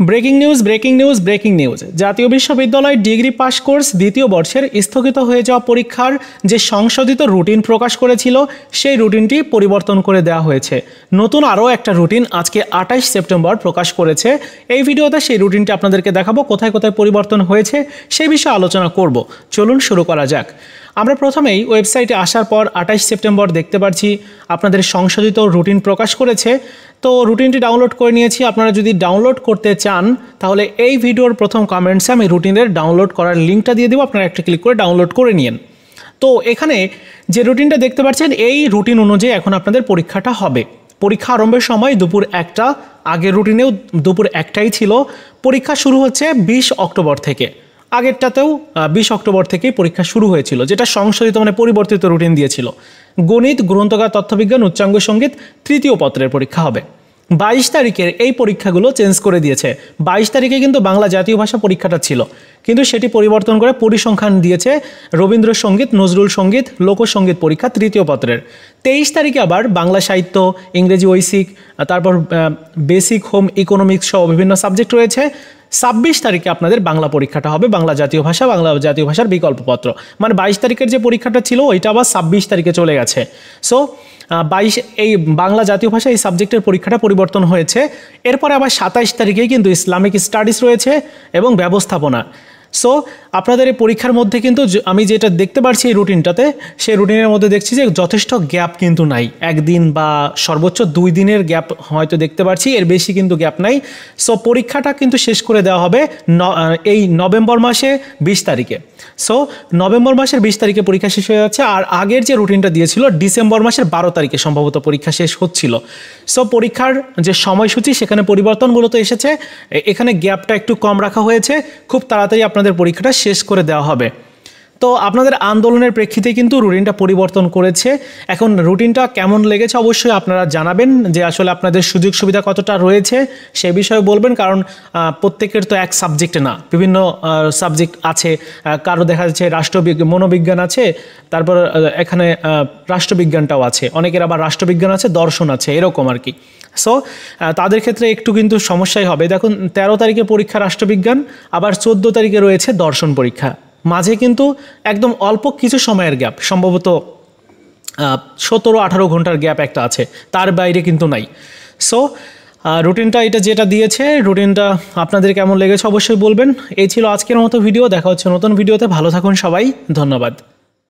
Breaking news জাতীয় বিশ্ববিদ্যালয় degree pass course দ্বিতীয় বর্ষের স্থগিত হয়ে যাওয়া পরীক্ষার যে সংশোধিত রুটিন প্রকাশ করেছিল সেই রুটিনটি পরিবর্তন করে দেওয়া হয়েছে। নতুন আরও একটা রুটিন আজকে 28 সেপ্টেম্বর প্রকাশ করেছে। এই ভিডিওতে সেই রুটিনটি আপনাদেরকে দেখাবো, কোথায় কোথায় পরিবর্তন হয়েছে সেই বিষয়ে আলোচনা করব। চলুন শুরু করা যাক। আমরা প্রথমেই ওয়েবসাইটে আসার পর 28 সেপ্টেম্বর দেখতে পাচ্ছি আপনাদের সংশোধিত রুটিন প্রকাশ করেছে। তো রুটিনটি ডাউনলোড করে নিয়েছি। আপনারা যদি ডাউনলোড করতে চান তাহলে এই ভিডিওর প্রথম কমেন্টসে আমি রুটিনের ডাউনলোড করার লিঙ্কটা দিয়ে দেবো, আপনারা একটা ক্লিক করে ডাউনলোড করে নিন। তো এখানে যে রুটিনটা দেখতে পাচ্ছেন এই রুটিন অনুযায়ী এখন আপনাদের পরীক্ষাটা হবে। পরীক্ষা আরম্ভের সময় দুপুর 1টা, আগের রুটিনেও দুপুর 1টাই ছিল। পরীক্ষা শুরু হচ্ছে 20 অক্টোবর থেকে। আগেরটাতেও 20 অক্টোবর থেকেই পরীক্ষা শুরু হয়েছিল, যেটা সংশোধিত মানে পরিবর্তিত রুটিন দিয়েছিল। গণিত, গ্রন্থকার, তথ্যবিজ্ঞান, উচ্চাঙ্গ সঙ্গীত তৃতীয় পত্রের পরীক্ষা হবে। 22 তারিখের এই পরীক্ষাগুলো চেঞ্জ করে দিয়েছে। 22 তারিখে কিন্তু বাংলা জাতীয় ভাষা পরীক্ষাটা ছিল, কিন্তু সেটি পরিবর্তন করে পরিসংখ্যান দিয়েছে রবীন্দ্রসঙ্গীত, নজরুল সঙ্গীত, লোকসঙ্গীত পরীক্ষা তৃতীয় পত্রের। 23 তারিখে আবার বাংলা সাহিত্য, ইংরেজি ঐশিক, তারপর বেসিক হোম ইকোনমিক্স সহ বিভিন্ন সাবজেক্ট রয়েছে। 26 তারিখে আপনাদের বাংলা পরীক্ষাটা হবে, বাংলা জাতীয় ভাষার বিকল্পপত্র। মানে 22 তারিখের যে পরীক্ষাটা ছিল ওইটা আবার 26 তারিখে চলে গেছে। সো 22 এই বাংলা জাতীয় ভাষা এই সাবজেক্টের পরীক্ষাটা পরিবর্তন হয়েছে। এরপরে আবার 27 তারিখেই কিন্তু ইসলামিক স্টাডিজ রয়েছে এবং ব্যবস্থাপনা। সো আপনাদের এই পরীক্ষার মধ্যে কিন্তু আমি যেটা দেখতে পাচ্ছি এই রুটিনটাতে, সেই রুটিনের মধ্যে দেখছি যে যথেষ্ট গ্যাপ কিন্তু নাই। একদিন বা সর্বোচ্চ 2 দিনের গ্যাপ হয়তো দেখতে পাচ্ছি, এর বেশি কিন্তু গ্যাপ নাই। সো পরীক্ষাটা কিন্তু শেষ করে দেওয়া হবে এই নভেম্বর মাসে 20 তারিখে। সো নভেম্বর মাসের 20 তারিখে পরীক্ষা শেষ হয়ে যাচ্ছে। আর আগের যে রুটিনটা দিয়েছিল ডিসেম্বর মাসের 12 তারিখে সম্ভবত পরীক্ষা শেষ হচ্ছিল। সো পরীক্ষার যে সময়সূচি সেখানে পরিবর্তন মূলত এসেছে। এখানে গ্যাপটা একটু কম রাখা হয়েছে, খুব তাড়াতাড়ি আপনাদের পরীক্ষাটা শেষ করে দেওয়া হবে। তো আপনাদের আন্দোলনের প্রেক্ষিতে কিন্তু রুটিনটা পরিবর্তন করেছে। এখন রুটিনটা কেমন লেগেছে অবশ্যই আপনারা জানাবেন, যে আসলে আপনাদের সুযোগ সুবিধা কতটা রয়েছে সে বিষয়ে বলবেন। কারণ প্রত্যেকের তো এক সাবজেক্টে না, বিভিন্ন সাবজেক্ট আছে। কারো দেখা যাচ্ছে মনোবিজ্ঞান আছে, তারপর এখানে রাষ্ট্রবিজ্ঞানটাও আছে, অনেকের আবার রাষ্ট্রবিজ্ঞান আছে, দর্শন আছে, এরকম আর কি। সো তাদের ক্ষেত্রে একটু কিন্তু সমস্যাই হবে। দেখুন 13 তারিখে পরীক্ষা রাষ্ট্রবিজ্ঞান, আবার 14 তারিখে রয়েছে দর্শন পরীক্ষা। মাঝে কিন্তু একদম অল্প কিছু সময়ের গ্যাপ, সম্ভবত 17-18 ঘন্টার গ্যাপ একটা আছে, তার বাইরে কিন্তু নাই। সো রুটিনটা এটা যেটা দিয়েছে, রুটিনটা আপনাদের কেমন লেগেছে অবশ্যই বলবেন। এই ছিল আজকের মতো ভিডিও। দেখা হচ্ছে নতুন ভিডিওতে। ভালো থাকুন সবাই, ধন্যবাদ।